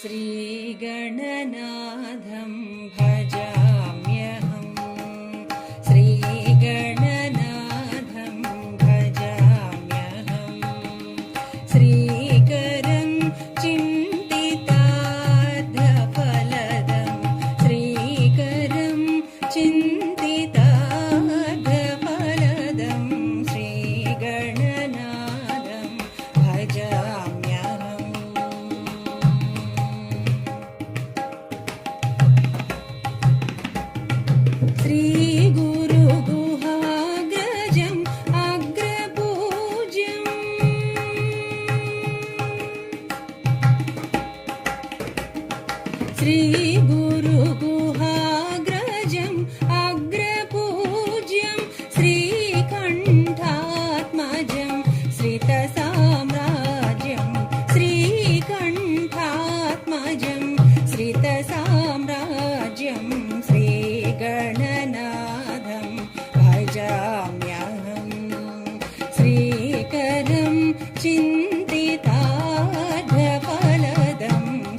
श्रीगणनाथं भजाम्यहम् श्रीगणनाथं भजाम्यहम् श्रीकरं चिन्तितार्थफलदं श्रीकरं चिन्तितार्थफलदं श्रीगणनाथं भजाम्यहम् श्रीगुरुगुहाग्रजम् अग्रपूज्यम् श्रीगुरुगुहाग्रजम् अग्रपूज्यम् श्रीकण्ठात्मजम् श्रितसाम्राज्यम् श्रीकण्ठात्मजम् श्रितसाम्राज्यम् श्रीगणनाथं भजाम्यहम् श्रीकरं चिन्तितार्थफलदं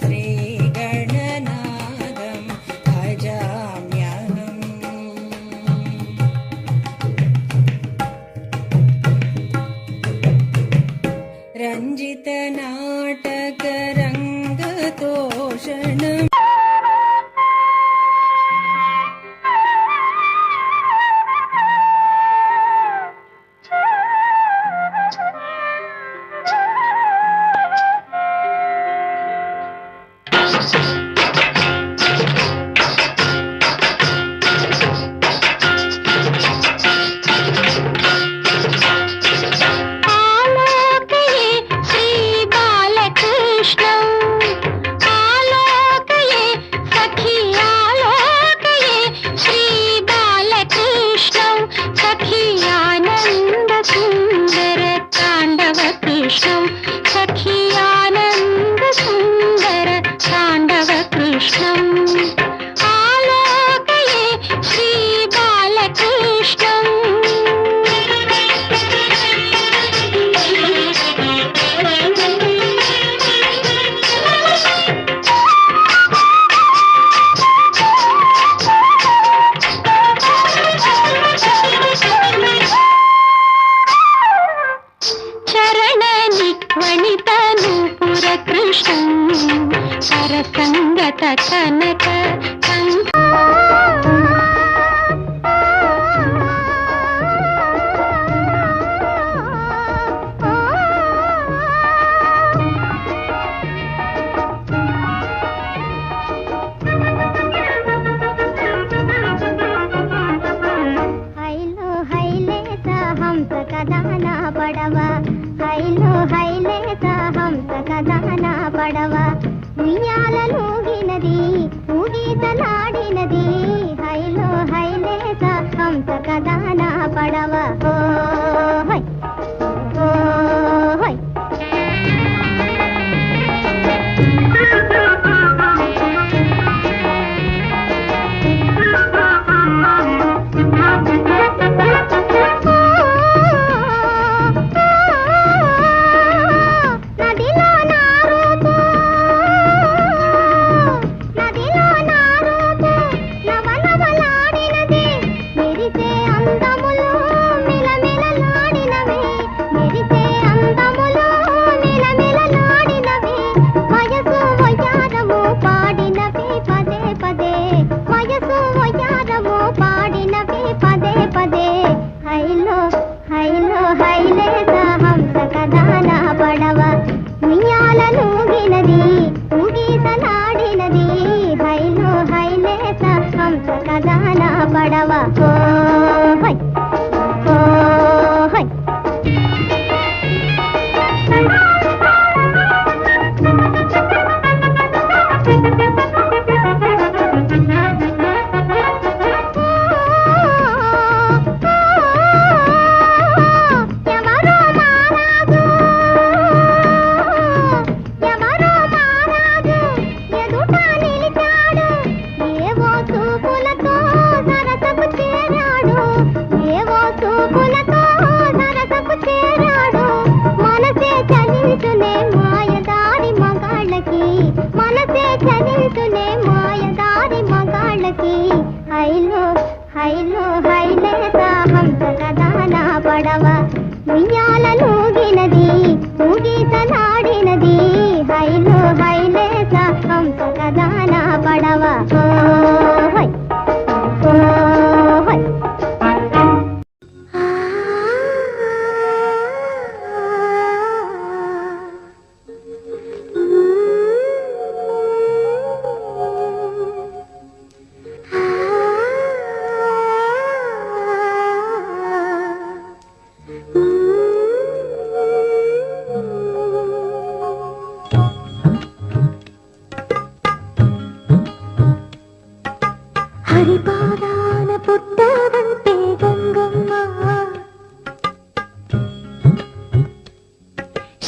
श्रीगणनाथं भजाम्यहम् रञ्जितनाटकरङ्गतोषणम् సంగత కనక కదానా పడవ హైలో హైలేత హంస కదానా పడవ ఉయ్యాలను గినది ఊగీతలాడినది హైలో హైలేత హంస కదానా పడవ ఓ హై ఓ హై అందములు మిల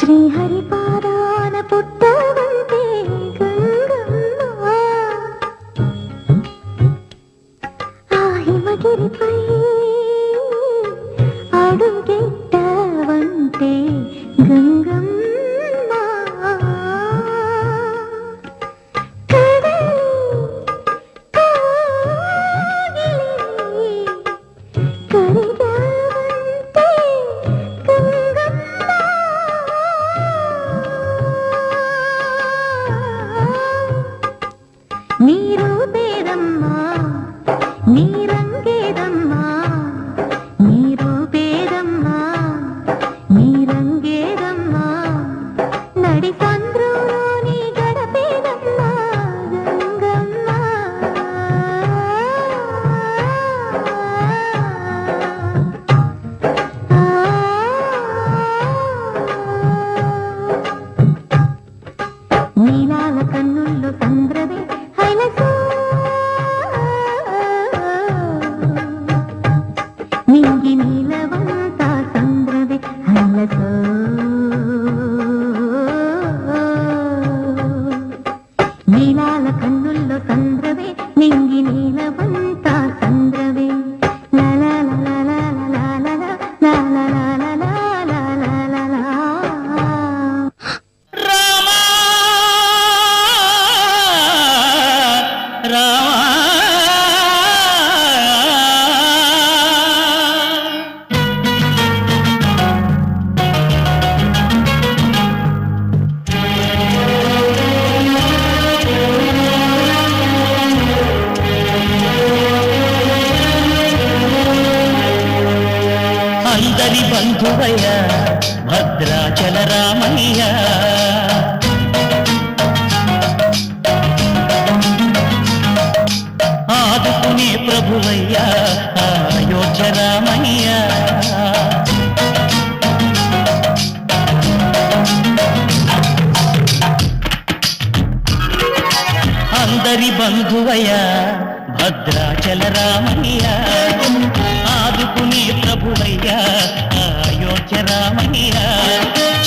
శ్రీహరి పాదాన పుట్టవంతే గంగమ్మ ఆ హిమగిరిపై అడుగెట్టవంతే గంగమ్మ నీరు పేదమ్మా నీరంగేదమ్మా నీరు పేదమ్మా నీరంగేదమ్మా నడి సంద్రంలోని గడపేదమ్మా గంగమ్మ నీలాల కన్నుల్లో సంద్రవే నింగి నీలవంతా సంద్రవే హైలసో నీలాల కన్నుల్లో సంద్రవే నింగి నీలవంతా సంద్రవే అందరి బంధువయ్య భద్రాచల రామయ్య ఆదుకునే ప్రభువయ్య అయోధ్య రామయ్య అందరి బంధువయ్య భద్రాచల రామయ్య ఆదుకునే ప్రభువయ్య అయోధ్య రామయ్య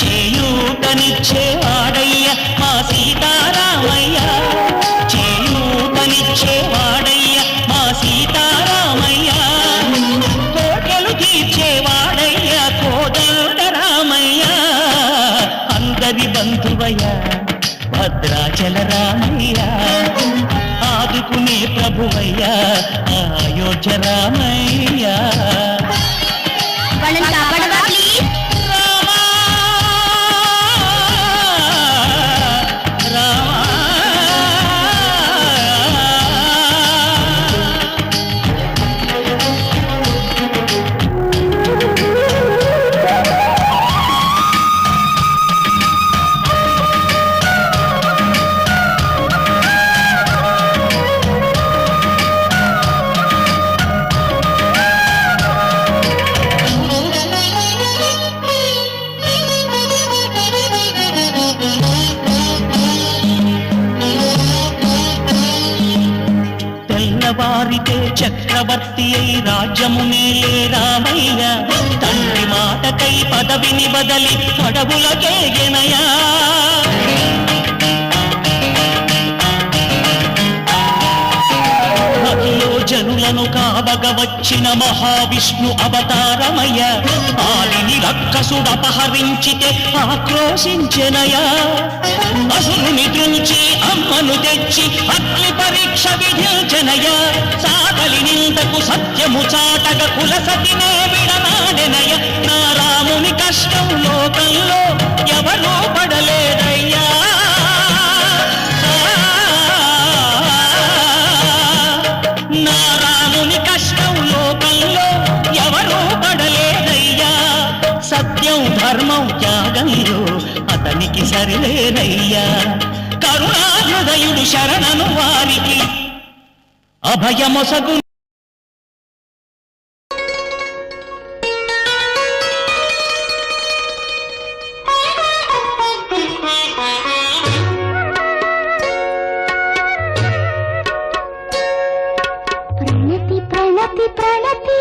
చేయూతనిచ్చేవాడయ్య మా సీతారామయ్య చేయూతనిచ్చేవాడయ్య మా సీతారామయ్య కోటలు తీర్చేవాడయ్య కోదండ రామయ్య అందరి బంధువయ్య భద్రాచల రామయ్య ఆదుకునే ప్రభువయ్య అయోధ్య రామయ్య వారితే చక్రవర్తి అయి రాజ్యమునేలే రామయ్య తండ్రి మాటకై పదవిని బదలి అడవులకేగెనయా భక్తిలో జనులను కావగ వచ్చిన మహావిష్ణు అవతారమయ్య ఆలిని రక్కసుడపహరించితే ఆక్రోశించెనయా అసురుని త్రుంచి అమ్మను తెచ్చి అగ్ని పరీక్ష విధించనయ సాగలి నిందకు సత్యము చాటగ కులసతినే విడనాడెనయ నా రాముని కష్టం లోకంలో ఎవరూ పడలేదయ్యా నా రాముని కష్టం లోకంలో ఎవరూ పడలేదయ్యా సత్యం ధర్మం త్యాగంలో అతనికి సరిలేరయ్యా కరుణాహృదయుడు శరణను వారికి అభయమొసగు ప్రణతి ప్రణతి ప్రణతి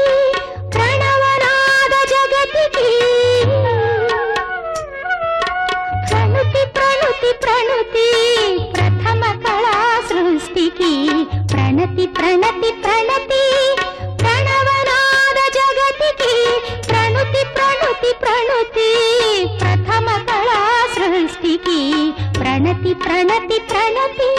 ప్రణవనాద జగతికి ప్రణతి ప్రణతి ప్రణతి ప్రణవనాద జగతికి ప్రణుతి ప్రణుతి ప్రణుతి ప్రథమ కళా సృష్టికి ప్రణతి ప్రణతి ప్రణతి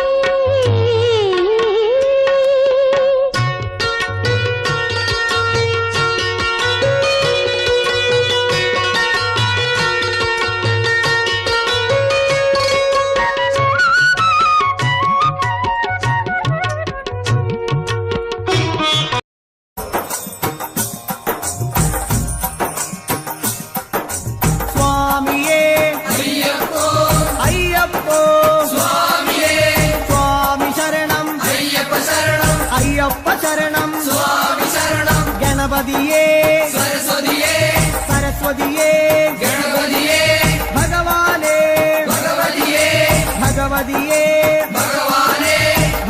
गणपतिये सरस्वतिये सरस्वतिये गणपतिये भगवाने भगवतिये भगवतिये भगवाने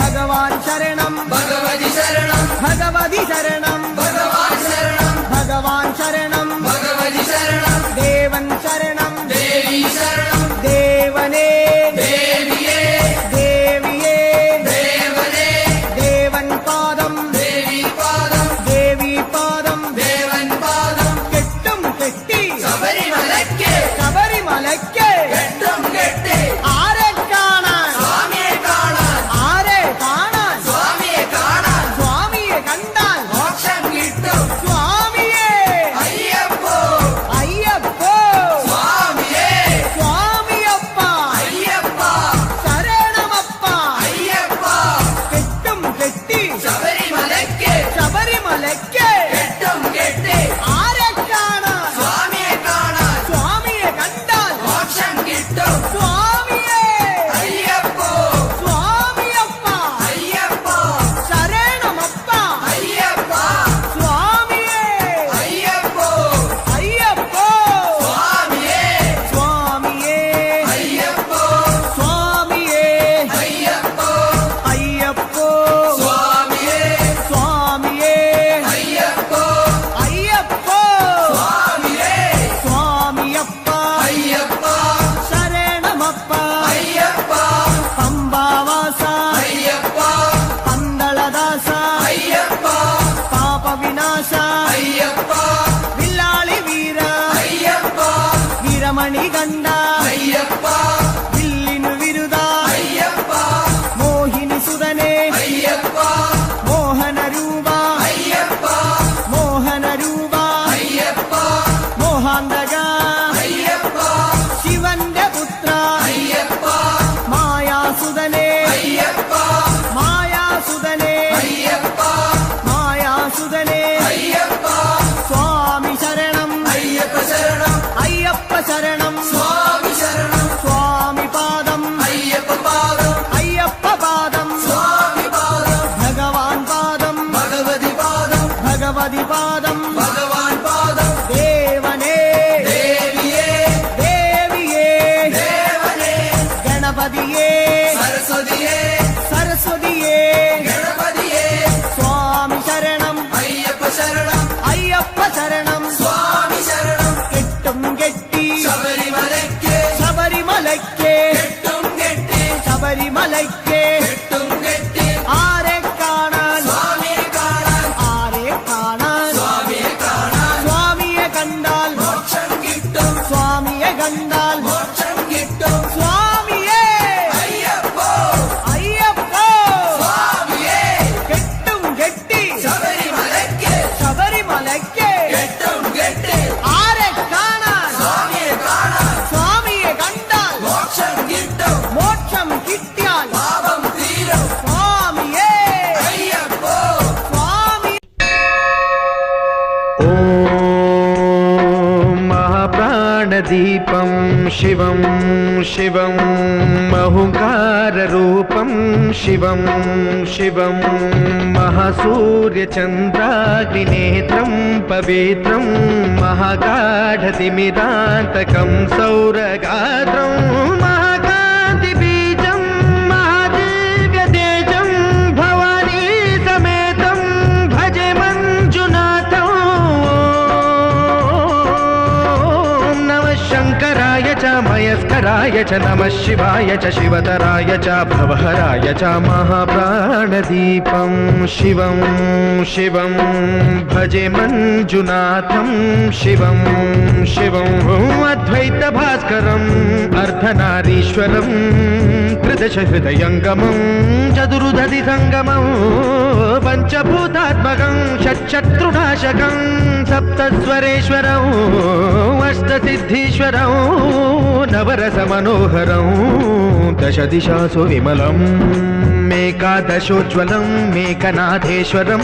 भगवान शरणं भगवति शरणं भगवति शरणं भगवान शरणं भगवान शरणं भगवति शरणं देवन शरणं देवी शरणं देवने देविये देविये देवने देवन पादं देवी पादं देवी पादं देवन पादं केट्टुम केट्टी शबरिमलक्के शबरिमलक्के केट्टुम केट्टी आरे കാണാൻ സ്വാമിയെ കാണാൻ ആരെ കാണാൻ സ്വാമിയെ കാണാൻ സ്വാമിയെ കണ്ടാൽ മോക്ഷം കിട്ടും സ്വാമിയേ അയ്യപ്പോ അയ്യപ്പോ സ്വാമിയേ സ്വാമിയപ്പ അയ്യപ്പ ശരണമപ്പ അയ്യപ്പ കെട്ടും കെട്ടി ശബരിമലയ്ക്ക് ശബരിമലയ്ക്ക് കെട്ടും കെട്ടി ആരെ കാണാൻ സ്വാമിയെ കാണാൻ സ്വാമിയെ കണ്ടാൽ മോക്ഷം കിട്ടും സ്വാമിയേ അയ്യപ്പോ സ്വാമിയപ്പ അയ്യപ്പ ശരണമപ്പ അയ്യപ്പ സ്വാമിയേ അയ്യപ്പോ അയ്യപ്പോ സ്വാമിയേ സ്വാമിയേ അയ്യപ്പോ സ്വാമിയേ അയ്യപ്പോ അയ്യപ്പോ സ്വാമിയേ സ്വാമിയേ അയ്യപ്പോ അയ്യപ്പോ സ്വാമിയേ സ്വാമിയപ്പ അയ്യപ്പ ശരണമപ്പ അയ്യപ്പ പമ്പാവാസ അയ്യപ്പ പന്തളദാസ അയ്യപ്പ പാപ വിനാശ അയ്യപ്പ വില്ലാളി വീര അയ്യപ്പ വീരമണി കണ്ട അയ്യപ്പ വില്ലിനു വിരുദ അയ്യപ്പ മോഹിനി സുതനെ അയ്യപ്പ മോഹന രൂപ അയ്യപ്പ മോഹന രൂപ അയ്യപ്പ മോഹാന്തക അയ്യപ്പ ശിവന്റെ പുത്ര അയ്യപ്പ മായാസുതനെ അയ്യപ്പ മായാസുതനെ അയ്യപ്പ മായാസുതനെ അയ്യപ്പ സ്വാമി ശരണം അയ്യപ്പ ശരണം അയ്യപ്പ ശരണം സ്വാമി ശരണം സ്വാമി പാദം അയ്യപ്പ പാദം അയ്യപ്പ പാദം സ്വാമി പാദം ഭഗവാൻ പാദം ഭഗവതി പാദം ഭഗവതി പാദം ഭഗവാൻ പാദം ദേവനേ ദേവിയേ ദേവിയേ ദേവനേ ഗണപതിയേ സരസ്വതിയേ സരസ്വതിയേ ഗണപതിയേ സ്വാമി ശരണം അയ്യപ്പ ശരണം അയ്യപ്പ ശരണം സ്വാമി ശരണം കെട്ടും കെട്ടി ശബരിമലയ്ക്ക് ശബരിമലയ്ക്ക് കെട്ടും കെട്ടി ശബരിമലയ്ക്ക് കെട്ടും കെട്ടി ആരെ കാണാൻ സ്വാമിയെ കാണാൻ ആരെ കാണാൻ സ്വാമിയെ കാണാൻ സ്വാമിയെ കണ്ടാൽ മോക്ഷം കിട്ടും സ്വാമിയെ കണ്ടാൽ മോക്ഷം കിട്ടും സ്വാമിയേ അയ്യപ്പോ അയ്യപ്പോ സ്വാമിയേ കെട്ടും കെട്ടി ശബരിമലയ്ക്ക് ശബരിമലയ്ക്ക് കെട്ടും കെട്ടി ആരെ കാണാൻ സ്വാമിയെ കാണാൻ സ്വാമിയെ കണ്ടാൽ മോക്ഷം കിട്ടും മോക്ഷം കിട്ടിയാൽ പാപം തീരും സ്വാമിയേ അയ്യപ്പോ സ്വാമി ॐ महाप्राणदीपं शिवं शिवं महुकाररूपं शिवं शिवं महासूर्यचन्द्राग्निनेत्रं पवित्रं महागाढतिमिरान्तकं सौरगात्रं महाकान्तिबीजं महादिव्यतेजं भवानी समेतं भजे मञ्जुनाथं ॐ नमः శంకరాయ చ మయస్కరాయ చ నమః శివాయ చ శివతరాయ చ భవహరాయ చ మహాప్రాణదీపం శివం శివం భజే మంజునాథం శివం శివం అద్వైత భాస్కరం అర్ధనారీశ్వరం త్రిదశ హృదయంగమం చతురుదధి సంగమం పంచభూతాత్మకం షట్శత్రునాశకం సప్తస్వరేశ్వరం అష్టసిద్ధీశ్వరం నవరస మనోహరం దశ దిశాసు విమలం మేకాదశోజ్వలం మేకనాథేశ్వరం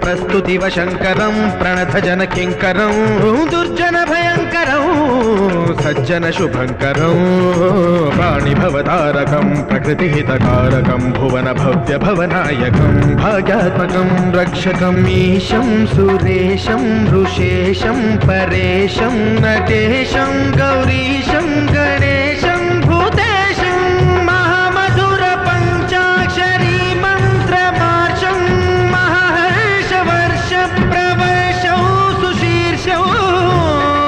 ప్రస్తుతివ శంకరం ప్రణత జన కింకరం దుర్జన భయంకరం సజ్జన శుభంకరం పాణిభవతారకం ప్రకృతిహితకారకం భువన భవ్య భవనాయకం భాగ్యాత్మకం రక్షకం ఈశం సురేశం ఋషేశం పరేశం నటేశం గౌరీ